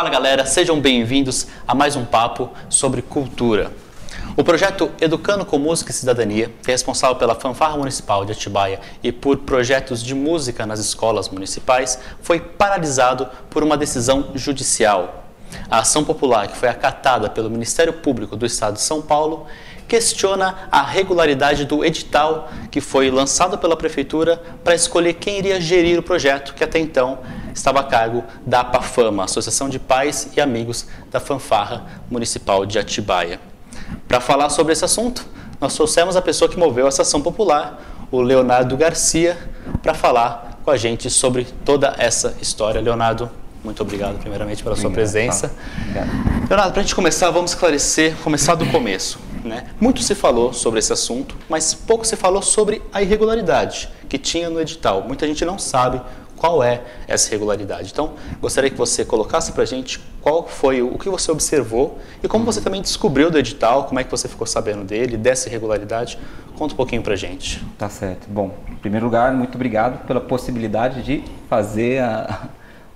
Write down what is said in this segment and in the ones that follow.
Fala galera, sejam bem-vindos a mais um papo sobre cultura. O projeto Educando com Música e Cidadania, que é responsável pela Fanfarra Municipal de Atibaia e por projetos de música nas escolas municipais, foi paralisado por uma decisão judicial. A ação popular, que foi acatada pelo Ministério Público do Estado de São Paulo, questiona a regularidade do edital que foi lançado pela Prefeitura para escolher quem iria gerir o projeto, que até então estava a cargo da APAFAMA, Associação de Pais e Amigos da Fanfarra Municipal de Atibaia. Para falar sobre esse assunto, nós trouxemos a pessoa que moveu essa ação popular, o Leonardo Garcia, para falar com a gente sobre toda essa história. Leonardo, muito obrigado primeiramente pela sua presença. Obrigado. Leonardo, para a gente começar, vamos esclarecer, começar do começo, né? Muito se falou sobre esse assunto, mas pouco se falou sobre a irregularidade que tinha no edital. Muita gente não sabe qual é essa irregularidade. Então, gostaria que você colocasse para a gente qual foi o que você observou e como você também descobriu do edital, como é que você ficou sabendo dele, dessa irregularidade. Conta um pouquinho para a gente. Tá certo. Bom, em primeiro lugar, muito obrigado pela possibilidade de fazer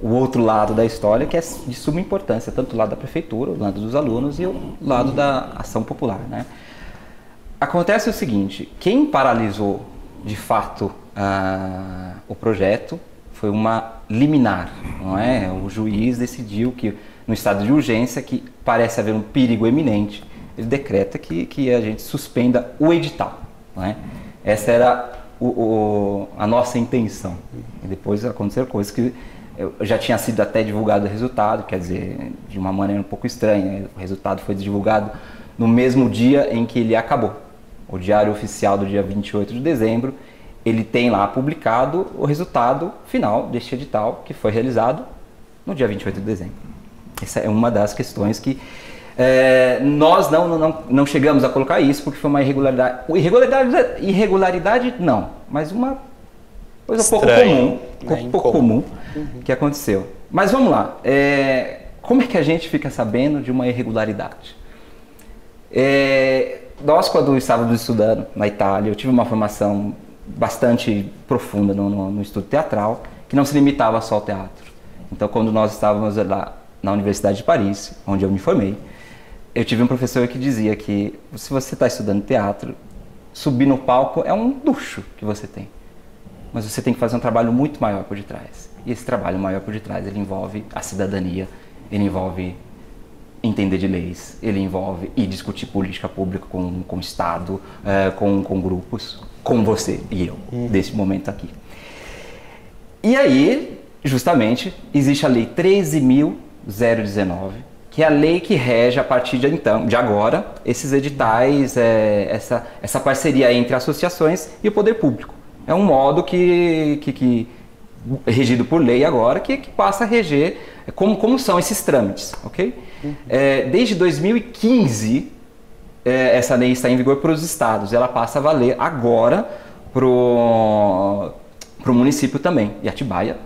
o outro lado da história, que é de suma importância, tanto o lado da prefeitura, o lado dos alunos e o lado da ação popular, né? Acontece o seguinte, quem paralisou de fato o projeto foi uma liminar, não é? O juiz decidiu que no estado de urgência, que parece haver um perigo eminente, ele decreta que a gente suspenda o edital, não é? Essa era a nossa intenção. E depois aconteceram coisas que já tinha sido até divulgado o resultado, quer dizer, de uma maneira um pouco estranha. O resultado foi divulgado no mesmo dia em que ele acabou. O Diário Oficial do dia 28 de dezembro, ele tem lá publicado o resultado final deste edital, que foi realizado no dia 28 de dezembro. Essa é uma das questões que nós não chegamos a colocar isso, porque foi uma irregularidade. Irregularidade não, mas uma coisa pouco comum que aconteceu. Mas vamos lá, como é que a gente fica sabendo de uma irregularidade? Nós, quando estávamos estudando na Itália, eu tive uma formação bastante profunda no estudo teatral, que não se limitava só ao teatro. Então, quando nós estávamos lá na Universidade de Paris, onde eu me formei, eu tive um professor que dizia que se você está estudando teatro, subir no palco é um luxo que você tem. Mas você tem que fazer um trabalho muito maior por detrás. E esse trabalho maior por detrás, ele envolve a cidadania, ele envolve entender de leis, ele envolve ir discutir política pública com o Estado, com grupos, com você e eu, desse momento aqui. E aí, justamente, existe a Lei 13.019, que é a lei que rege a partir de agora, esses editais, essa parceria entre associações e o poder público. É um modo que regido por lei agora, que passa a reger como são esses trâmites, ok? Desde 2015, essa lei está em vigor para os estados, ela passa a valer agora para o município também. E Atibaia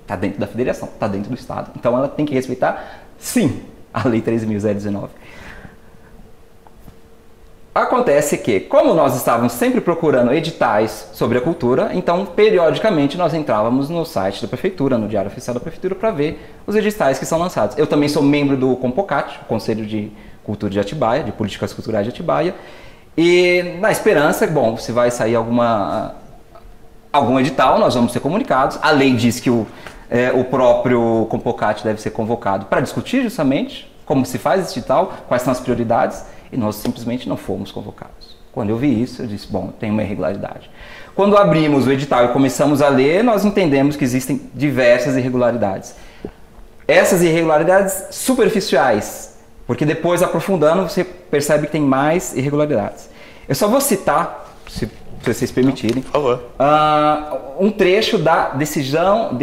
está dentro da federação, está dentro do estado, então ela tem que respeitar, sim, a Lei 13.019. Acontece que, como nós estávamos sempre procurando editais sobre a cultura, então, periodicamente, nós entrávamos no site da Prefeitura, no Diário Oficial da Prefeitura, para ver os editais que são lançados. Eu também sou membro do COMPOCAT, o Conselho de Cultura de Atibaia, de Políticas Culturais de Atibaia, e na esperança, bom, se vai sair algum edital, nós vamos ser comunicados. A lei diz que o próprio COMPOCAT deve ser convocado para discutir justamente como se faz esse edital, quais são as prioridades, e nós simplesmente não fomos convocados. Quando eu vi isso, eu disse, bom, tem uma irregularidade. Quando abrimos o edital e começamos a ler, nós entendemos que existem diversas irregularidades. Essas irregularidades superficiais, porque depois, aprofundando, você percebe que tem mais irregularidades. Eu só vou citar, se vocês permitirem, por favor, um trecho da decisão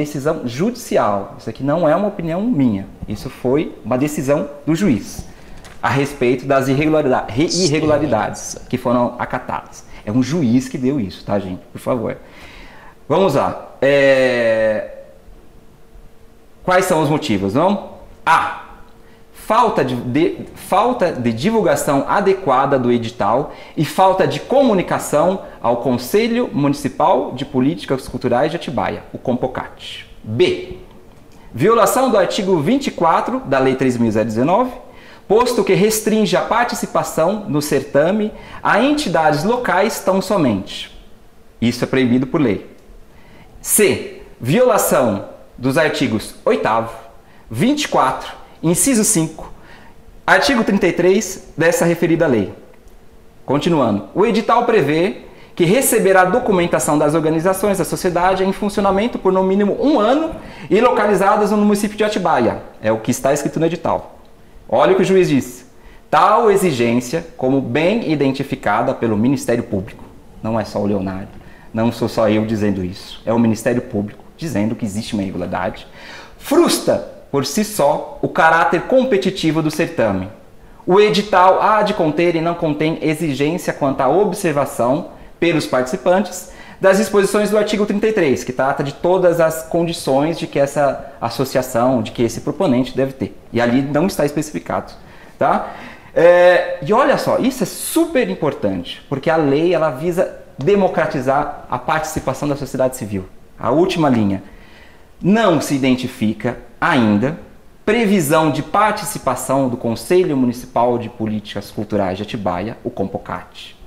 judicial. Isso aqui não é uma opinião minha, isso foi uma decisão do juiz a respeito das irregularidades que foram acatadas. É um juiz que deu isso, tá, gente? Por favor. Vamos lá. Quais são os motivos, não? Falta de divulgação adequada do edital e falta de comunicação ao Conselho Municipal de Políticas Culturais de Atibaia, o COMPOCAT. B. Violação do artigo 24 da Lei 3.019, posto que restringe a participação no certame a entidades locais tão somente. Isso é proibido por lei. C. Violação dos artigos 8º, 24, inciso 5, artigo 33 dessa referida lei. Continuando. O edital prevê que receberá documentação das organizações da sociedade em funcionamento por no mínimo 1 ano e localizadas no município de Atibaia. É o que está escrito no edital. Olha o que o juiz disse. Tal exigência, como bem identificada pelo Ministério Público, não é só o Leonardo, não sou só eu dizendo isso, é o Ministério Público dizendo que existe uma irregularidade, frustra por si só o caráter competitivo do certame. O edital há de conter e não contém exigência quanto à observação pelos participantes das disposições do artigo 33, que trata de todas as condições de que essa associação, de que esse proponente deve ter. E ali não está especificado. Tá? E olha só, isso é super importante, porque a lei ela visa democratizar a participação da sociedade civil. A última linha. Não se identifica ainda previsão de participação do Conselho Municipal de Políticas Culturais de Atibaia, o COMPOCAT.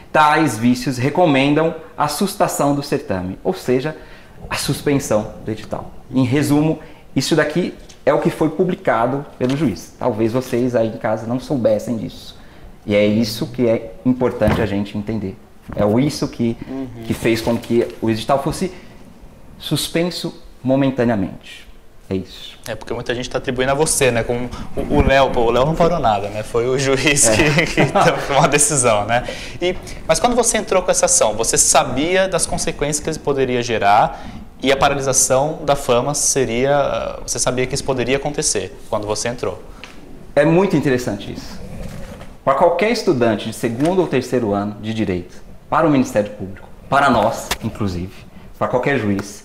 Tais vícios recomendam a sustação do certame, ou seja, a suspensão do edital. Em resumo, isso daqui é o que foi publicado pelo juiz. Talvez vocês aí em casa não soubessem disso. E é isso que é importante a gente entender. É isso que fez com que o edital fosse suspenso momentaneamente. É isso. É porque muita gente está atribuindo a você, né? Como o Léo não parou nada, né? Foi o juiz que tomou uma decisão, né? Mas quando você entrou com essa ação, você sabia das consequências que isso poderia gerar e a paralisação da fama seria... Você sabia que isso poderia acontecer quando você entrou. É muito interessante isso. Para qualquer estudante de segundo ou terceiro ano de direito, para o Ministério Público, para nós, inclusive, para qualquer juiz,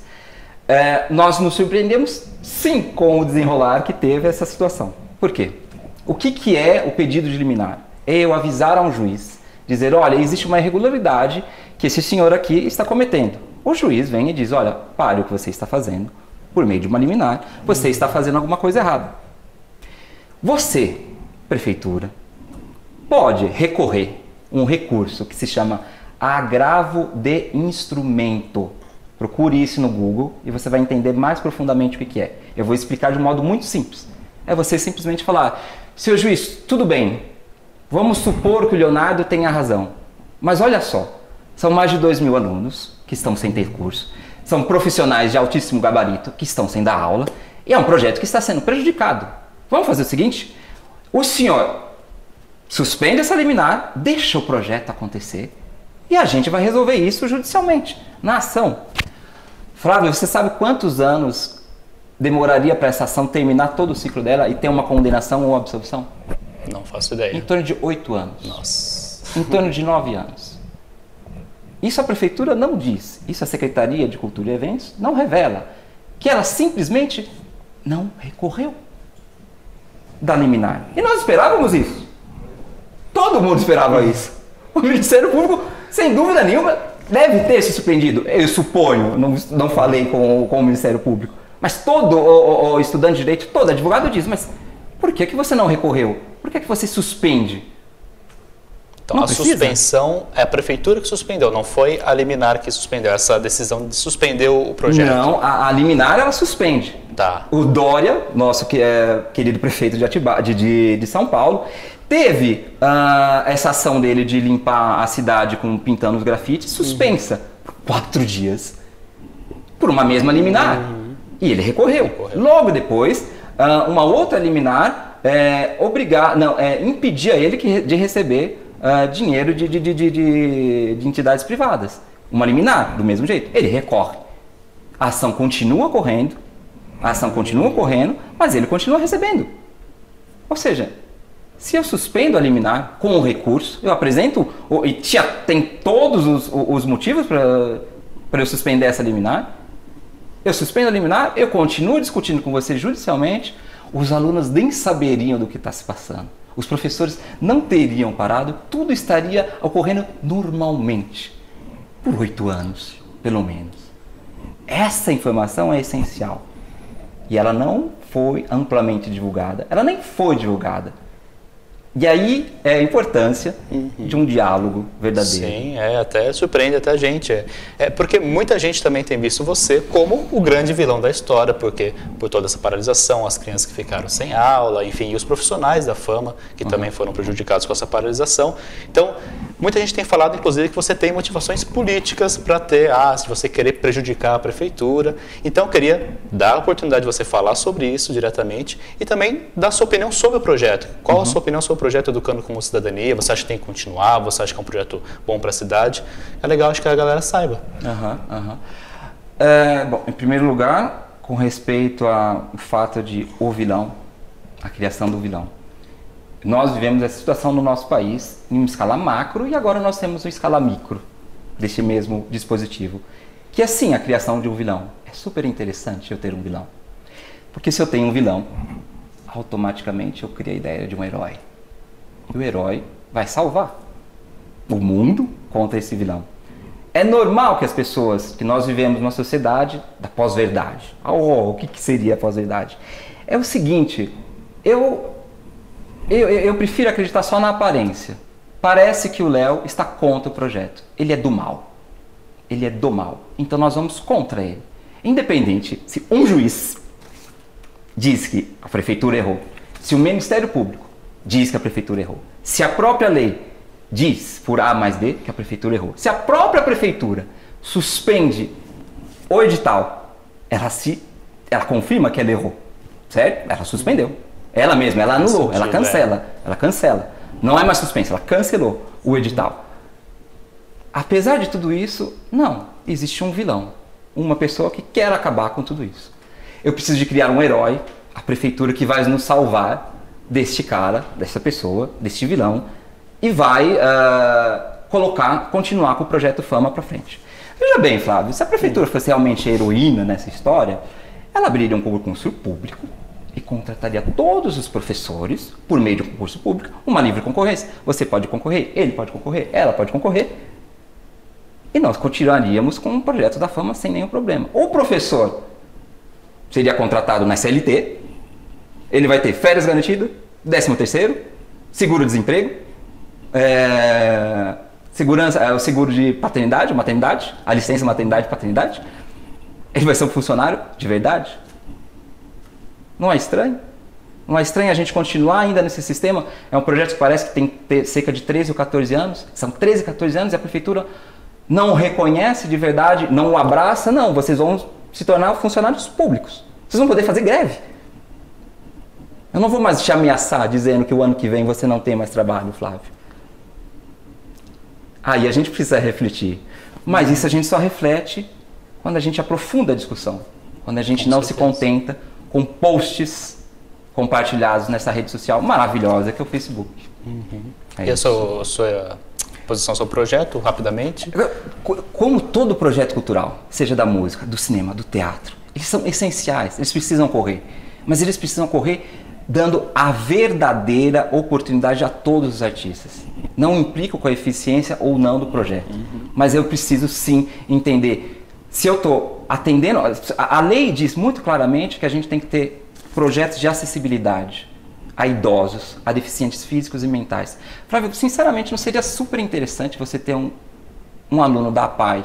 nós nos surpreendemos, sim, com o desenrolar que teve essa situação. Por quê? O que é o pedido de liminar? É eu avisar a um juiz, dizer, olha, existe uma irregularidade que esse senhor aqui está cometendo. O juiz vem e diz, olha, pare o que você está fazendo, por meio de uma liminar, você está fazendo alguma coisa errada. Você, prefeitura, pode recorrer um recurso que se chama agravo de instrumento. Procure isso no Google e você vai entender mais profundamente o que é. Eu vou explicar de um modo muito simples. É você simplesmente falar, senhor juiz, tudo bem, vamos supor que o Leonardo tenha razão. Mas olha só, são mais de 2.000 alunos que estão sem ter curso, são profissionais de altíssimo gabarito que estão sem dar aula e é um projeto que está sendo prejudicado. Vamos fazer o seguinte, o senhor suspende essa liminar, deixa o projeto acontecer e a gente vai resolver isso judicialmente, na ação. Flávio, você sabe quantos anos demoraria para essa ação terminar todo o ciclo dela e ter uma condenação ou absolvição? Não faço ideia. Em torno de 8 anos. Nossa. Em torno de 9 anos. Isso a prefeitura não diz. Isso a Secretaria de Cultura e Eventos não revela. Que ela simplesmente não recorreu da liminar. E nós esperávamos isso. Todo mundo esperava isso. O Ministério Público, sem dúvida nenhuma, deve ter se surpreendido. Eu suponho, não falei com o Ministério Público. Mas todo o estudante de direito, todo advogado diz, mas por que você não recorreu? Por que você suspende? Então não a precisa. suspensão é a prefeitura que suspendeu, não foi a liminar que suspendeu, essa decisão de suspender o projeto. Não, a liminar ela suspende. Tá. O Dória, nosso querido prefeito de Atibaia, de São Paulo, teve essa ação dele de limpar a cidade pintando os grafites suspensa por 4 dias por uma mesma liminar. E ele recorreu. Logo depois, uma outra liminar impedia ele de receber dinheiro de entidades privadas. Uma liminar, do mesmo jeito. Ele recorre. A ação continua correndo, mas ele continua recebendo. Ou seja, se eu suspendo a liminar com o recurso, eu apresento, e tem todos os motivos para eu suspender essa liminar, eu suspendo a liminar, eu continuo discutindo com você judicialmente, os alunos nem saberiam do que está se passando. Os professores não teriam parado, tudo estaria ocorrendo normalmente. Por 8 anos, pelo menos. Essa informação é essencial. E ela não foi amplamente divulgada. Ela nem foi divulgada. E aí é a importância de um diálogo verdadeiro. Sim, até surpreende até a gente. Porque muita gente também tem visto você como o grande vilão da história, porque por toda essa paralisação, as crianças que ficaram sem aula, enfim, e os profissionais da fama que também foram prejudicados com essa paralisação. Então, muita gente tem falado, inclusive, que você tem motivações políticas para ter, se você querer prejudicar a prefeitura. Então, eu queria dar a oportunidade de você falar sobre isso diretamente e também dar sua opinião sobre o projeto. Qual a sua opinião sobre o projeto Educando como Cidadania? Você acha que tem que continuar? Você acha que é um projeto bom para a cidade? É legal, acho que a galera saiba. Bom, em primeiro lugar, com respeito ao fato de o vilão, a criação do vilão. Nós vivemos essa situação no nosso país em uma escala macro e agora nós temos uma escala micro deste mesmo dispositivo. Que assim, a criação de um vilão. É super interessante eu ter um vilão. Porque se eu tenho um vilão, automaticamente eu crio a ideia de um herói. E o herói vai salvar o mundo contra esse vilão. É normal que as pessoas, que nós vivemos numa sociedade da pós-verdade. O que seria a pós-verdade? É o seguinte, eu prefiro acreditar só na aparência. Parece que o Léo está contra o projeto. Ele é do mal. Ele é do mal. Então nós vamos contra ele. Independente se um juiz diz que a prefeitura errou, se o Ministério Público diz que a prefeitura errou, se a própria lei diz, por A mais B, que a prefeitura errou, se a própria prefeitura suspende o edital, ela confirma que ela errou, certo? Ela suspendeu. Ela mesma, ela anulou, ela cancela. Não é mais suspensa, ela cancelou o edital. Apesar de tudo isso, não, existe um vilão, uma pessoa que quer acabar com tudo isso. Eu preciso de criar um herói, a prefeitura que vai nos salvar deste cara, dessa pessoa, deste vilão, e vai continuar com o projeto Fama para frente. Veja bem, Flávio, se a prefeitura fosse realmente a heroína nessa história, ela abriria um concurso público e contrataria todos os professores, por meio de um concurso público, uma livre concorrência. Você pode concorrer, ele pode concorrer, ela pode concorrer, e nós continuaríamos com o projeto da Fama sem nenhum problema. O professor seria contratado na CLT, ele vai ter férias garantidas, 13º, seguro-desemprego, o seguro de paternidade, maternidade, a licença maternidade e paternidade. Ele vai ser um funcionário de verdade. Não é estranho? Não é estranho a gente continuar ainda nesse sistema? É um projeto que parece que tem cerca de 13 ou 14 anos. São 13, 14 anos e a prefeitura não o reconhece de verdade, não o abraça. Não, vocês vão se tornar funcionários públicos. Vocês vão poder fazer greve. Eu não vou mais te ameaçar dizendo que o ano que vem você não tem mais trabalho, Flávio. Aí a gente precisa refletir. Mas isso a gente só reflete quando a gente aprofunda a discussão. Quando a gente não se contenta com posts compartilhados nessa rede social maravilhosa que é o Facebook. E a sua posição sobre o projeto, rapidamente? Como todo projeto cultural, seja da música, do cinema, do teatro, eles são essenciais, eles precisam correr. Mas eles precisam correr dando a verdadeira oportunidade a todos os artistas. Não implica com a eficiência ou não do projeto. Mas eu preciso sim entender. Se eu estou atendendo... A lei diz muito claramente que a gente tem que ter projetos de acessibilidade a idosos, a deficientes físicos e mentais. Flávio, sinceramente, não seria super interessante você ter um aluno da APAE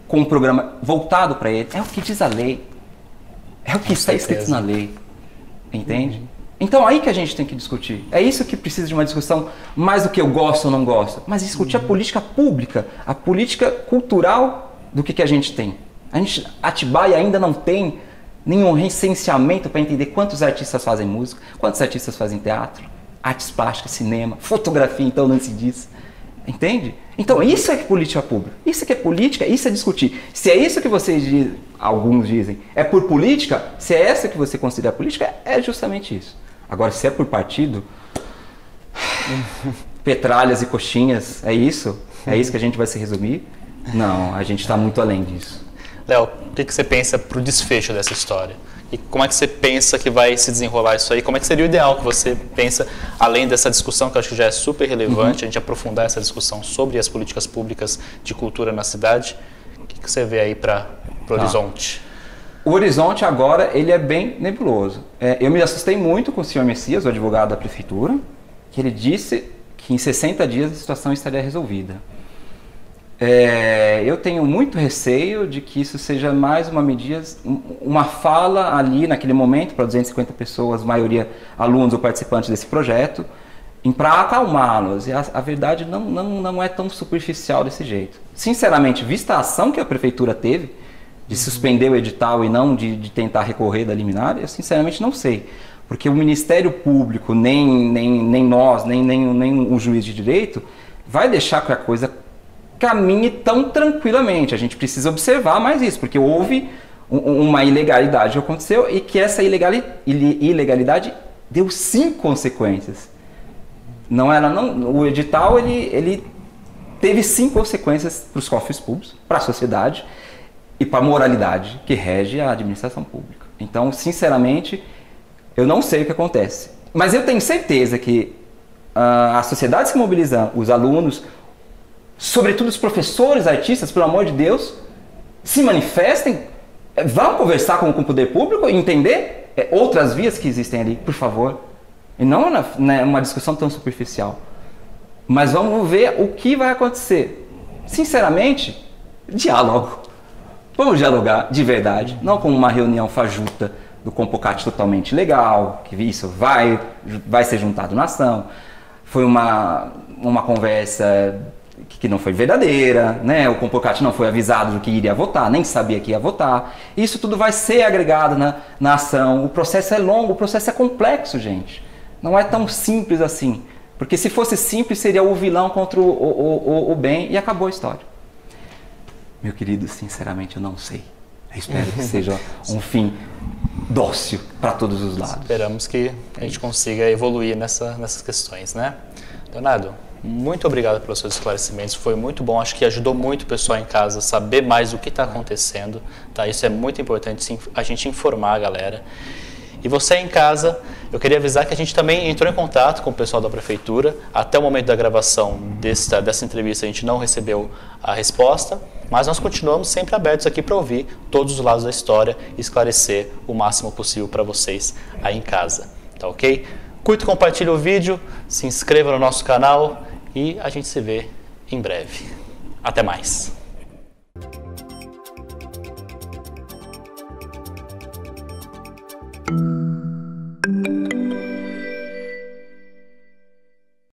com um programa voltado para ele? É o que diz a lei. É o que está escrito na lei. Entende? Então aí que a gente tem que discutir. É isso que precisa de uma discussão mais do que eu gosto ou não gosto, mas discutir a política pública, a política cultural do que a gente tem. Atibaia ainda não tem nenhum recenseamento para entender quantos artistas fazem música, quantos artistas fazem teatro, artes plásticas, cinema, fotografia, então não se diz. Entende? Então isso é política pública. Isso que é política, isso é discutir. Se é isso que vocês dizem, alguns dizem, é por política, se é essa que você considera política, é justamente isso. Agora, se é por partido, petralhas e coxinhas, é isso? É isso que a gente vai se resumir? Não, a gente está muito além disso. Léo, o que você pensa para o desfecho dessa história? E como é que você pensa que vai se desenrolar isso aí? Como é que seria o ideal que você pensa, além dessa discussão que eu acho que já é super relevante, a gente aprofundar essa discussão sobre as políticas públicas de cultura na cidade? O que você vê aí para o horizonte? O horizonte agora, ele é bem nebuloso. Eu me assustei muito com o senhor Messias, o advogado da prefeitura, que ele disse que em 60 dias a situação estaria resolvida. Eu tenho muito receio de que isso seja mais uma medida, uma fala ali naquele momento para 250 pessoas, maioria alunos ou participantes desse projeto, para acalmá-los. E a verdade não é tão superficial desse jeito. Sinceramente, vista a ação que a prefeitura teve, de suspender o edital e não de tentar recorrer da liminar, eu sinceramente não sei. Porque o Ministério Público, nem nós, nem o juiz de direito, vai deixar que a coisa caminhe tão tranquilamente. A gente precisa observar mais isso, porque houve uma ilegalidade que aconteceu e que essa ilegalidade deu 5 consequências. O edital ele teve 5 consequências para os cofres públicos, para a sociedade e para a moralidade que rege a administração pública. Então, sinceramente, eu não sei o que acontece. Mas eu tenho certeza que a sociedade se mobilizando, os alunos, sobretudo os professores, artistas, pelo amor de Deus, se manifestem, vão conversar com o poder público e entender outras vias que existem ali, por favor. E não uma discussão tão superficial. Mas vamos ver o que vai acontecer. Sinceramente, diálogo. Vamos dialogar de verdade, não com uma reunião fajuta do Compocate totalmente legal, que isso vai ser juntado na ação. Foi uma conversa que não foi verdadeira, né? O Compocate não foi avisado do que iria votar, nem sabia que ia votar. Isso tudo vai ser agregado na ação. O processo é longo, o processo é complexo, gente. Não é tão simples assim. Porque se fosse simples, seria o vilão contra o bem e acabou a história. Meu querido, sinceramente, eu não sei. Eu espero que seja um fim dócil para todos os lados. Esperamos que a gente consiga evoluir nessas questões, né? Leonardo, muito obrigado pelos seus esclarecimentos, foi muito bom, acho que ajudou muito o pessoal em casa a saber mais o que está acontecendo, tá? Isso é muito importante, a gente informar a galera. E você em casa, eu queria avisar que a gente também entrou em contato com o pessoal da prefeitura. Até o momento da gravação dessa entrevista a gente não recebeu a resposta, mas nós continuamos sempre abertos aqui para ouvir todos os lados da história e esclarecer o máximo possível para vocês aí em casa, tá ok? Curta e compartilhe o vídeo, se inscreva no nosso canal e a gente se vê em breve. Até mais! Thank you.